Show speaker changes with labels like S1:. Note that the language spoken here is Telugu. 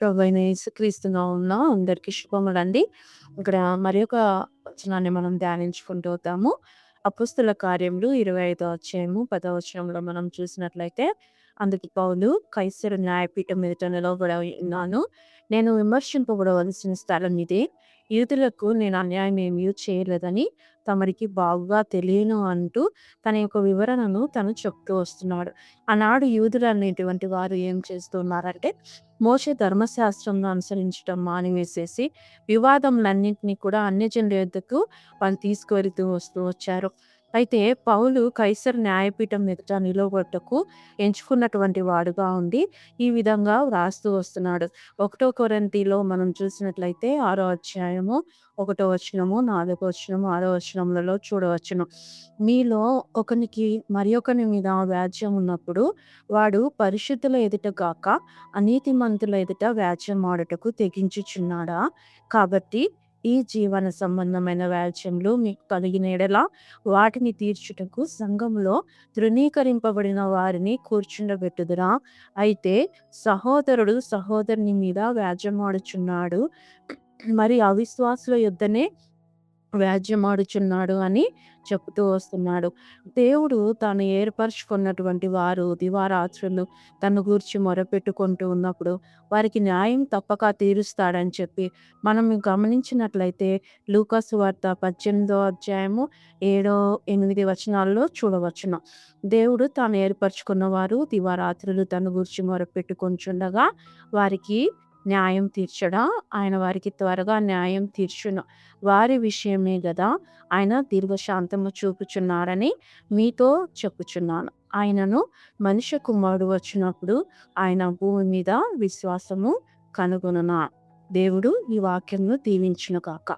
S1: ప్రభువైన యేసుక్రీస్తు నామమున అందరికీ శుభములండి. ఇక్కడ మరి ఒక వచనాన్ని మనం ధ్యానించుకుంటూ వద్దాము. అపోస్తల కార్యములు 25 అధ్యాయము 10 వచనంలో మనం చూసినట్లయితే, అందుకు పౌలు, కైసరు న్యాయపీఠం ఎదుట నిలవబడి ఉన్నాను. నేను విమర్శింపబడవలసిన స్థలం ఇదే. యూదులకు నేను అన్యాయం ఏమీ చేయలేదని తమరికి బాగుగా తెలియను అంటూ తన యొక్క వివరణను తను చెప్తూ వస్తున్నాడు. ఆనాడు యూదులు అనేటువంటి వారు ఏం చేస్తున్నారంటే, మోషే ధర్మశాస్త్రంను అనుసరించడం మానివేసేసి వివాదములన్నింటినీ కూడా అన్యజనుల యొద్దకు వాళ్ళు తీసుకువెళుతూ వస్తూ వచ్చారు. అయితే పౌలు కైసరు న్యాయపీఠం ఎదుట నిలువబడుటకు ఎంచుకున్నటువంటి వాడుగా ఉండి ఈ విధంగా వ్రాస్తూ వస్తున్నాడు. 1 కొరింథీలో మనం చూసినట్లయితే 6 అధ్యాయము 1 వచనము, 4 వచనము, 6 వచనములలో చూడవచ్చును. మీలో ఒకనికి మరి ఒకని మీద వ్యాజ్యం ఉన్నప్పుడు వాడు పరిశుద్ధుల ఎదుట గాక అనీతిమంతుల ఎదుట వ్యాజ్యమాడుటకు తెగించుచున్నాడా? కాబట్టి ఈ జీవన సంబంధమైన వ్యాజ్యములు మీకు కలిగిన యెడల వాటిని తీర్చుటకు సంఘములో తృణీకరింపబడిన వారిని కూర్చుండబెట్టుదురా? అయితే సహోదరుడు సహోదరుని మీద వ్యాజ్యమాడుచున్నాడు, మరి అవిశ్వాసుల యొద్దనే వ్యాజ్యమాడుచున్నాడు అని చెప్తూ వస్తున్నాడు. దేవుడు తాను ఏర్పరచుకున్నటువంటి వారు దివారాత్రులు తన్ను గూర్చి మొరపెట్టుకుంటూ ఉన్నప్పుడు వారికి న్యాయం తప్పక తీరుస్తాడని చెప్పి మనం గమనించినట్లయితే లూకా సువార్త 18 అధ్యాయము 7, 8 వచనాల్లో చూడవచ్చును. దేవుడు తాను ఏర్పరచుకున్న వారు దివారాత్రులు తన్ను గూర్చి మొరపెట్టుకొనుచుండగా వారికి న్యాయం తీర్చడా? ఆయన వారికి త్వరగా న్యాయం తీర్చును. వారి విషయమే గదా ఆయన దీర్ఘశాంతము చూపుచున్నాడని మీతో చెప్పుచున్నాను. ఆయనను మనుష్య కుమారుడు వచ్చినప్పుడు ఆయన భూమి మీద విశ్వాసము కనుగొనునా? దేవుడు ఈ వాక్యమును దీవించును గాక.